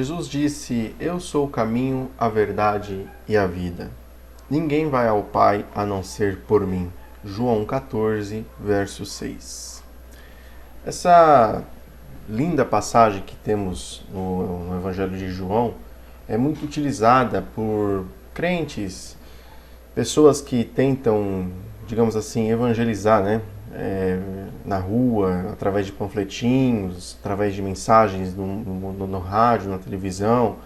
Jesus disse: Eu sou o caminho, a verdade e a vida. Ninguém vai ao Pai a não ser por mim. João 14, verso 6. Essa linda passagem que temos no Evangelho de João é muito utilizada por crentes, pessoas que tentam, digamos assim, evangelizar, né? Na rua, através de panfletinhos, através de mensagens no rádio, na televisão,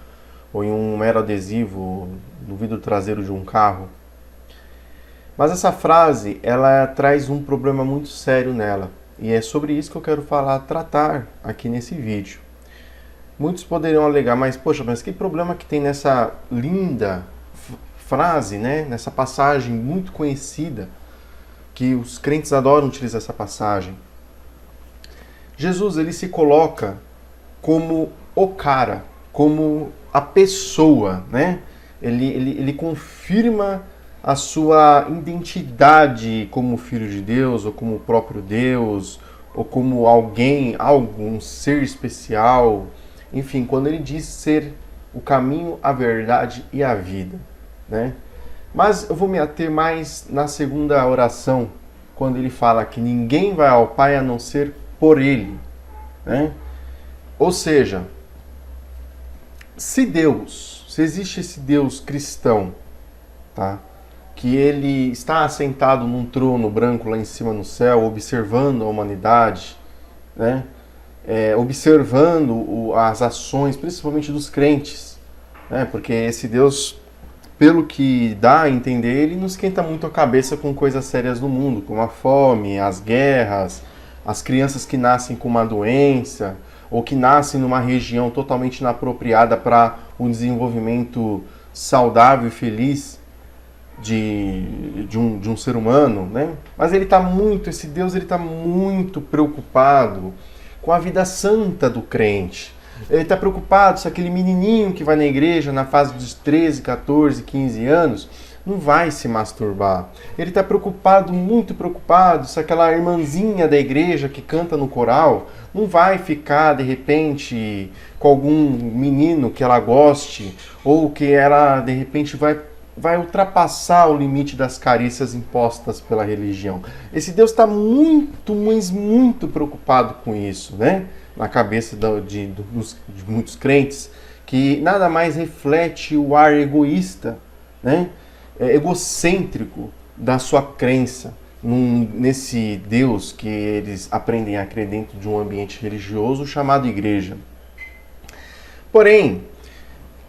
ou em um mero adesivo no vidro traseiro de um carro. Mas essa frase, ela traz um problema muito sério nela, e é sobre isso que eu quero tratar aqui nesse vídeo. Muitos poderiam alegar, mas que problema que tem nessa linda frase, né? Nessa passagem muito conhecida, que os crentes adoram utilizar essa passagem. Jesus, ele se coloca como o cara, como a pessoa, né? Ele confirma a sua identidade como filho de Deus, ou como o próprio Deus, ou como algum ser especial. Enfim, quando ele diz ser o caminho, a verdade e a vida, né? Mas eu vou me ater mais na segunda oração, quando ele fala que ninguém vai ao Pai a não ser por ele, né? Ou seja, se existe esse Deus cristão, tá? Que ele está assentado num trono branco lá em cima no céu, observando a humanidade, né? Observando as ações, principalmente dos crentes, né? Porque esse Deus, pelo que dá a entender, ele não esquenta muito a cabeça com coisas sérias do mundo, como a fome, as guerras, as crianças que nascem com uma doença, ou que nascem numa região totalmente inapropriada para um desenvolvimento saudável e feliz de um ser humano, né? Mas esse Deus está muito preocupado com a vida santa do crente. Ele está preocupado se aquele menininho que vai na igreja na fase dos 13, 14, 15 anos não vai se masturbar. Ele está muito preocupado se aquela irmãzinha da igreja que canta no coral não vai ficar, de repente, com algum menino que ela goste, ou que ela, de repente, vai ultrapassar o limite das carícias impostas pela religião. Esse Deus está muito, mas muito preocupado com isso, né? Na cabeça de muitos crentes, que nada mais reflete o ar egoísta, né? Egocêntrico da sua crença nesse Deus que eles aprendem a crer dentro de um ambiente religioso chamado igreja. Porém,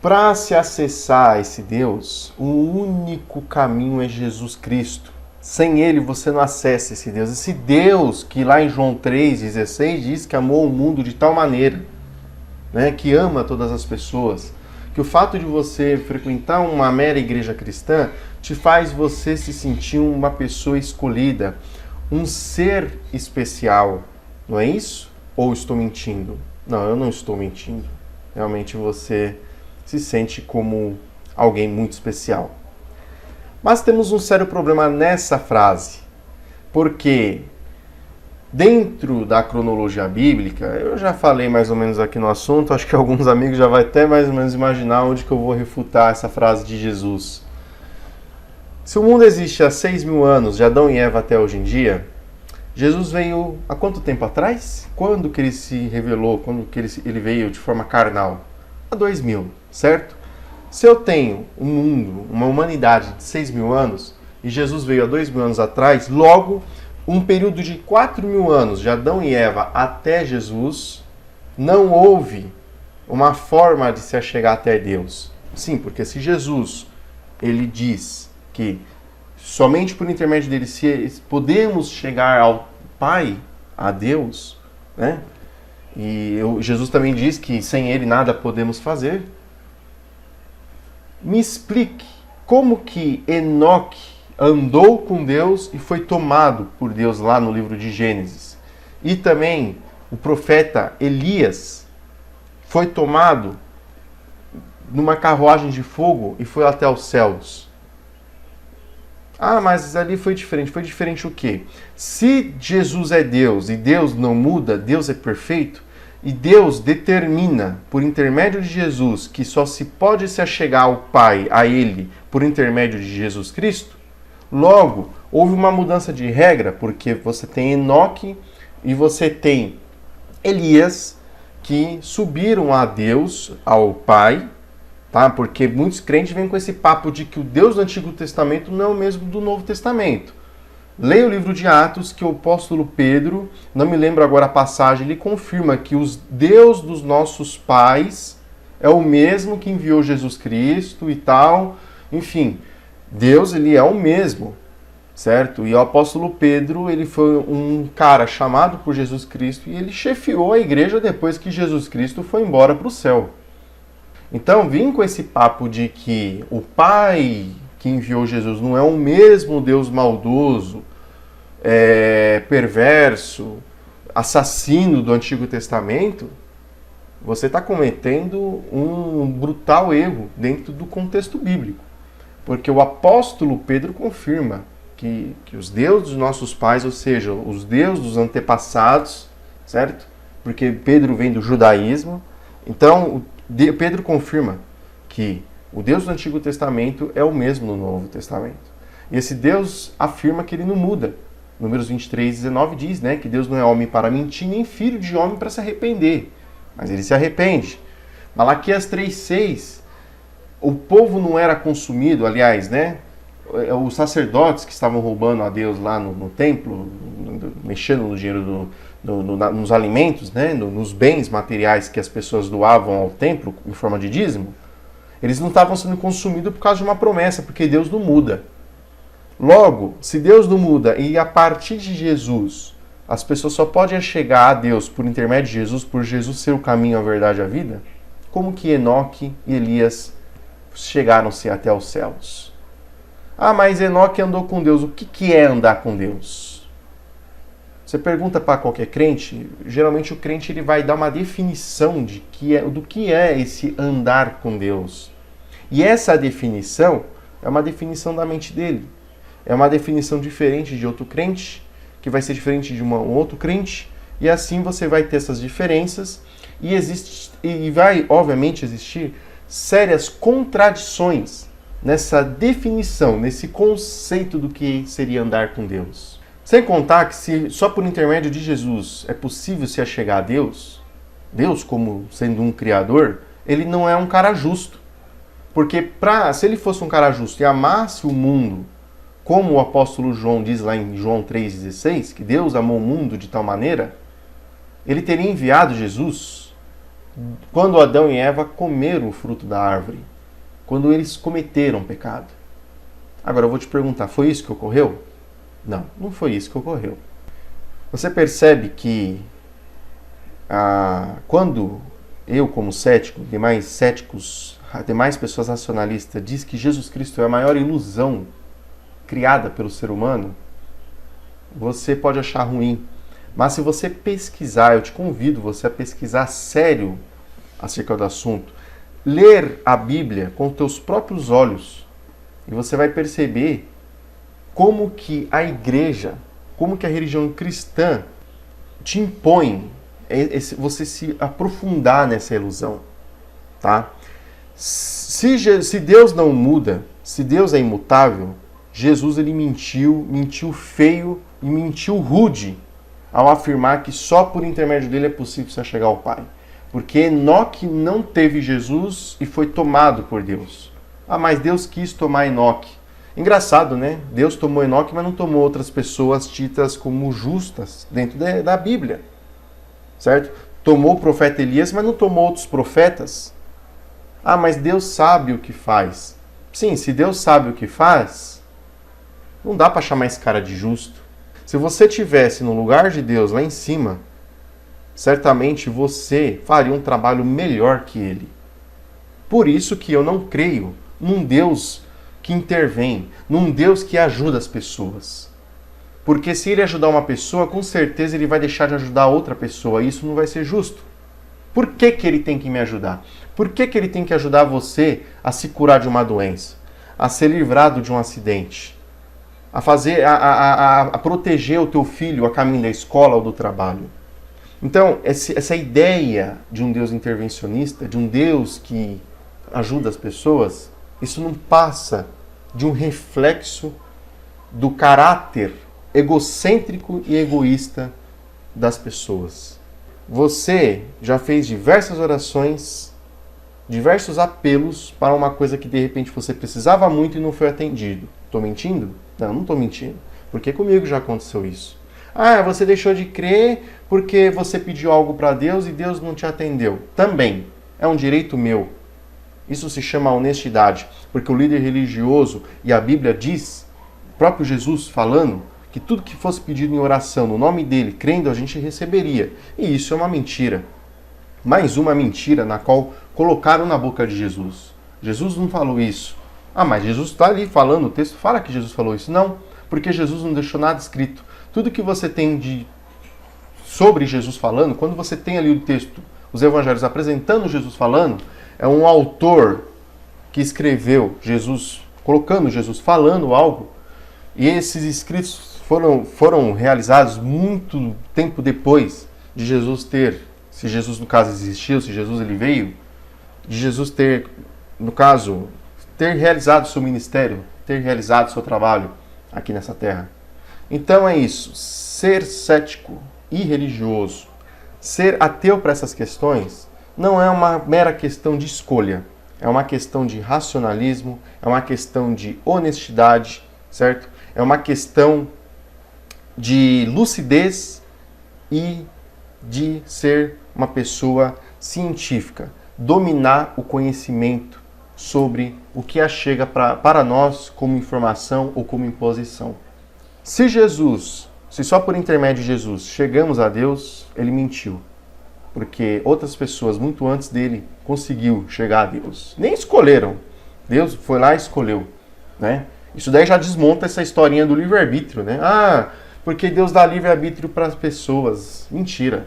para se acessar esse Deus, o único caminho é Jesus Cristo. Sem ele você não acessa esse Deus. Esse Deus que lá em João 3,16 diz que amou o mundo de tal maneira, né, que ama todas as pessoas, que o fato de você frequentar uma mera igreja cristã te faz você se sentir uma pessoa escolhida, um ser especial. Não é isso? Ou estou mentindo? Não, eu não estou mentindo. Realmente você se sente como alguém muito especial. Mas temos um sério problema nessa frase, porque dentro da cronologia bíblica, eu já falei mais ou menos aqui no assunto, acho que alguns amigos já vão até mais ou menos imaginar onde que eu vou refutar essa frase de Jesus. Se o mundo existe há 6.000 anos, de Adão e Eva até hoje em dia, Jesus veio há quanto tempo atrás? Quando que ele se revelou? Quando que ele veio de forma carnal? Há 2.000, certo? Se eu tenho um mundo, uma humanidade de 6.000 anos, e Jesus veio há 2.000 anos atrás, logo, um período de 4.000 anos, de Adão e Eva até Jesus, não houve uma forma de se achegar até Deus. Sim, porque se Jesus, ele diz que somente por intermédio dele podemos chegar ao Pai, a Deus, né? E Jesus também diz que sem ele nada podemos fazer. Me explique como que Enoque andou com Deus e foi tomado por Deus lá no livro de Gênesis. E também o profeta Elias foi tomado numa carruagem de fogo e foi até os céus. Ah, mas ali foi diferente. Foi diferente o quê? Se Jesus é Deus e Deus não muda, Deus é perfeito, e Deus determina, por intermédio de Jesus, que só se pode se achegar ao Pai, a Ele, por intermédio de Jesus Cristo, logo, houve uma mudança de regra, porque você tem Enoque e você tem Elias, que subiram a Deus, ao Pai, tá? Porque muitos crentes vêm com esse papo de que o Deus do Antigo Testamento não é o mesmo do Novo Testamento. Leia o livro de Atos, que o apóstolo Pedro, não me lembro agora a passagem, ele confirma que o Deus dos nossos pais é o mesmo que enviou Jesus Cristo e tal. Enfim, Deus, ele é o mesmo, certo? E o apóstolo Pedro, ele foi um cara chamado por Jesus Cristo e ele chefiou a igreja depois que Jesus Cristo foi embora para o céu. Então, vim com esse papo de que o Pai que enviou Jesus não é o mesmo Deus maldoso, perverso, assassino do Antigo Testamento, você está cometendo um brutal erro dentro do contexto bíblico. Porque o apóstolo Pedro confirma que os deuses dos nossos pais, ou seja, os deuses dos antepassados, certo? Porque Pedro vem do judaísmo. Então, Pedro confirma que o Deus do Antigo Testamento é o mesmo no Novo Testamento. E esse Deus afirma que ele não muda. Números 23, 19 diz, né, que Deus não é homem para mentir, nem filho de homem para se arrepender. Mas ele se arrepende. Malaquias 3,6, o povo não era consumido, aliás, né? Os sacerdotes que estavam roubando a Deus lá no templo, mexendo no dinheiro nos alimentos, né, nos bens materiais que as pessoas doavam ao templo em forma de dízimo, eles não estavam sendo consumidos por causa de uma promessa, porque Deus não muda. Logo, se Deus não muda e a partir de Jesus as pessoas só podem chegar a Deus por intermédio de Jesus, por Jesus ser o caminho, a verdade e a vida, como que Enoque e Elias chegaram-se até os céus? Ah, mas Enoque andou com Deus. O que é andar com Deus? Você pergunta para qualquer crente, geralmente o crente ele vai dar uma definição do que é esse andar com Deus. E essa definição é uma definição da mente dele. É uma definição diferente de outro crente, que vai ser diferente de um outro crente, e assim você vai ter essas diferenças, e vai, obviamente, existir sérias contradições nessa definição, nesse conceito do que seria andar com Deus. Sem contar que se só por intermédio de Jesus é possível se achegar a Deus, Deus como sendo um criador, ele não é um cara justo. Porque se ele fosse um cara justo e amasse o mundo, como o apóstolo João diz lá em João 3,16, que Deus amou o mundo de tal maneira, ele teria enviado Jesus quando Adão e Eva comeram o fruto da árvore, quando eles cometeram pecado. Agora eu vou te perguntar, foi isso que ocorreu? Não, não foi isso que ocorreu. Você percebe que quando eu, como cético, demais céticos, demais pessoas racionalistas, diz que Jesus Cristo é a maior ilusão criada pelo ser humano, você pode achar ruim. Mas se você pesquisar, eu te convido você a pesquisar sério acerca do assunto, ler a Bíblia com teus próprios olhos, e você vai perceber como que a igreja, como que a religião cristã te impõe você se aprofundar nessa ilusão, tá? Se Deus não muda, se Deus é imutável, Jesus ele mentiu feio e mentiu rude ao afirmar que só por intermédio dele é possível se chegar ao Pai. Porque Enoque não teve Jesus e foi tomado por Deus. Ah, mas Deus quis tomar Enoque. Engraçado, né? Deus tomou Enoque, mas não tomou outras pessoas ditas como justas dentro da Bíblia. Certo? Tomou o profeta Elias, mas não tomou outros profetas. Ah, mas Deus sabe o que faz. Sim, se Deus sabe o que faz, não dá para chamar esse cara de justo. Se você estivesse no lugar de Deus lá em cima, certamente você faria um trabalho melhor que ele. Por isso que eu não creio num Deus que intervém, num Deus que ajuda as pessoas. Porque se ele ajudar uma pessoa, com certeza ele vai deixar de ajudar outra pessoa, e isso não vai ser justo. Por que que ele tem que me ajudar? Por que que ele tem que ajudar você a se curar de uma doença, a ser livrado de um acidente, a proteger o teu filho a caminho da escola ou do trabalho? Então, essa ideia de um Deus intervencionista, de um Deus que ajuda as pessoas, isso não passa de um reflexo do caráter egocêntrico e egoísta das pessoas. Você já fez diversas orações, diversos apelos para uma coisa que de repente você precisava muito e não foi atendido. Estou mentindo? Não estou mentindo. Porque comigo já aconteceu isso. Ah, você deixou de crer porque você pediu algo para Deus e Deus não te atendeu. Também. É um direito meu. Isso se chama honestidade. Porque o líder religioso, e a Bíblia diz, o próprio Jesus falando, que tudo que fosse pedido em oração, no nome dele, crendo, a gente receberia. E isso é uma mentira. Mais uma mentira na qual colocaram na boca de Jesus. Jesus não falou isso. Ah, mas Jesus está ali falando, o texto fala que Jesus falou isso. Não, porque Jesus não deixou nada escrito. Tudo que você tem sobre Jesus falando, quando você tem ali o texto, os evangelhos apresentando Jesus falando, é um autor que escreveu Jesus, colocando Jesus falando algo, e esses escritos foram realizados muito tempo depois de Jesus ter, se Jesus no caso existiu, se Jesus ele veio, de Jesus ter, no caso, ter realizado seu ministério, ter realizado seu trabalho aqui nessa terra. Então é isso, ser cético e religioso, ser ateu para essas questões, não é uma mera questão de escolha, é uma questão de racionalismo, é uma questão de honestidade, certo? É uma questão de lucidez e de ser uma pessoa científica, dominar o conhecimento sobre o que chega para nós como informação ou como imposição. Se só por intermédio de Jesus chegamos a Deus, ele mentiu. Porque outras pessoas muito antes dele conseguiu chegar a Deus. Nem escolheram. Deus foi lá e escolheu, né? Isso daí já desmonta essa historinha do livre-arbítrio, né? Ah, porque Deus dá livre-arbítrio para as pessoas. Mentira.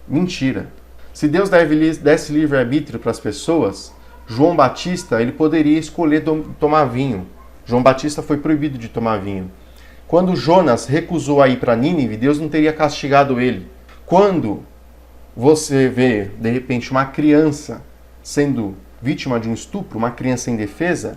Mentira. Se Deus desse livre-arbítrio para as pessoas, João Batista ele poderia escolher tomar vinho. João Batista foi proibido de tomar vinho. Quando Jonas recusou a ir para Nínive, Deus não teria castigado ele. Quando você vê, de repente, uma criança sendo vítima de um estupro, uma criança indefesa,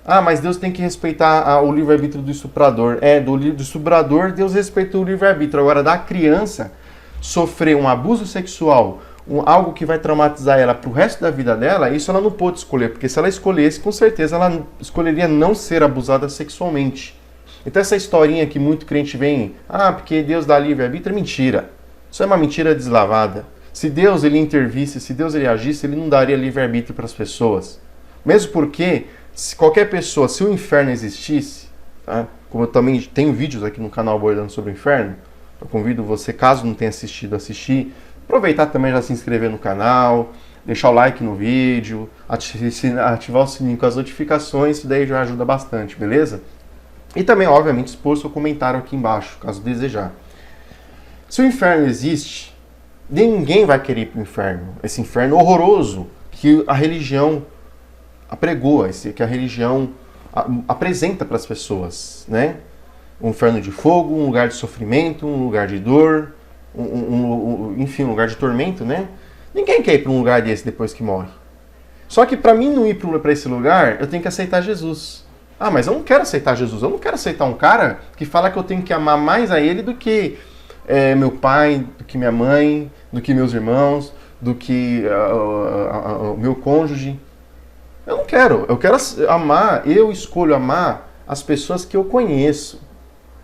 ah, mas Deus tem que respeitar o livre-arbítrio do estuprador. Do estuprador, Deus respeita o livre-arbítrio. Agora, da criança sofrer um abuso sexual, algo que vai traumatizar ela para o resto da vida dela, isso ela não pôde escolher, porque se ela escolhesse, com certeza ela escolheria não ser abusada sexualmente. Então essa historinha que muito crente vem, porque Deus dá livre-arbítrio, é mentira. Isso é uma mentira deslavada. Se Deus ele intervisse, se Deus ele agisse, ele não daria livre-arbítrio para as pessoas. Mesmo porque, se qualquer pessoa, se o inferno existisse, tá? Como eu também tenho vídeos aqui no canal abordando sobre o inferno, eu convido você, caso não tenha assistido, a assistir. Aproveitar também já se inscrever no canal, deixar o like no vídeo, ativar o sininho com as notificações, isso daí já ajuda bastante, beleza? E também, obviamente, expor seu comentário aqui embaixo, caso desejar. Se o inferno existe, ninguém vai querer ir para o inferno. Esse inferno horroroso que a religião apregoa, que a religião apresenta para as pessoas, né? Um inferno de fogo, um lugar de sofrimento, um lugar de dor, enfim, um lugar de tormento, né? Ninguém quer ir para um lugar desse depois que morre. Só que para mim não ir para esse lugar, eu tenho que aceitar Jesus. Ah, mas eu não quero aceitar Jesus. Eu não quero aceitar um cara que fala que eu tenho que amar mais a ele do que meu pai, do que minha mãe, do que meus irmãos, do que o meu cônjuge. Eu não quero. Eu quero amar, eu escolho amar as pessoas que eu conheço,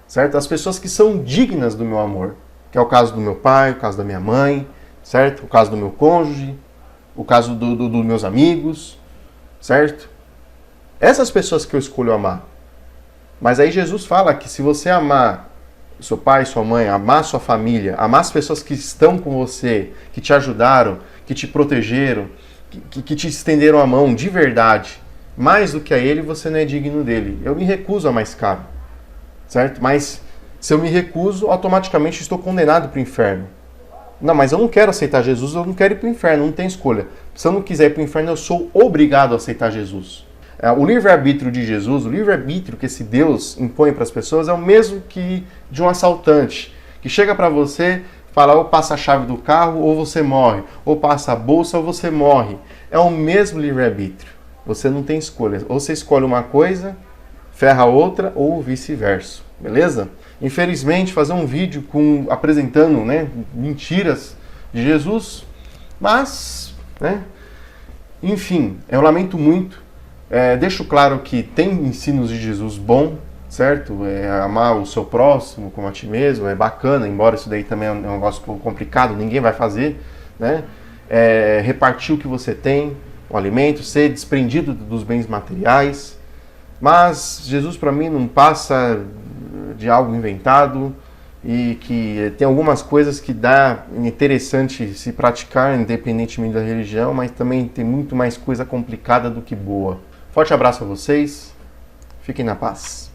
certo? As pessoas que são dignas do meu amor. Que é o caso do meu pai, o caso da minha mãe, certo? O caso do meu cônjuge, o caso dos meus amigos, certo? Essas pessoas que eu escolho amar. Mas aí Jesus fala que se você amar seu pai, sua mãe, amar sua família, amar as pessoas que estão com você, que te ajudaram, que te protegeram, que te estenderam a mão de verdade, mais do que a ele, você não é digno dele. Eu me recuso a mais caro, certo? Mas se eu me recuso, automaticamente estou condenado para o inferno. Não, mas eu não quero aceitar Jesus, eu não quero ir para o inferno, não tem escolha. Se eu não quiser ir para o inferno, eu sou obrigado a aceitar Jesus. O livre-arbítrio de Jesus, o livre-arbítrio que esse Deus impõe para as pessoas é o mesmo que de um assaltante, que chega para você, fala ou passa a chave do carro ou você morre, ou passa a bolsa ou você morre. É o mesmo livre-arbítrio. Você não tem escolha. Ou você escolhe uma coisa, ferra outra, ou vice-versa. Beleza? Infelizmente, fazer um vídeo apresentando, né, mentiras de Jesus, mas, né, enfim, eu lamento muito. Deixo claro que tem ensinos de Jesus bom, certo? Amar o seu próximo como a ti mesmo, é bacana, embora isso daí também é um negócio complicado, ninguém vai fazer, né? Repartir o que você tem, o alimento, ser desprendido dos bens materiais. Mas Jesus para mim não passa de algo inventado e que tem algumas coisas que dá interessante se praticar independentemente da religião, mas também tem muito mais coisa complicada do que boa. Forte abraço a vocês, fiquem na paz.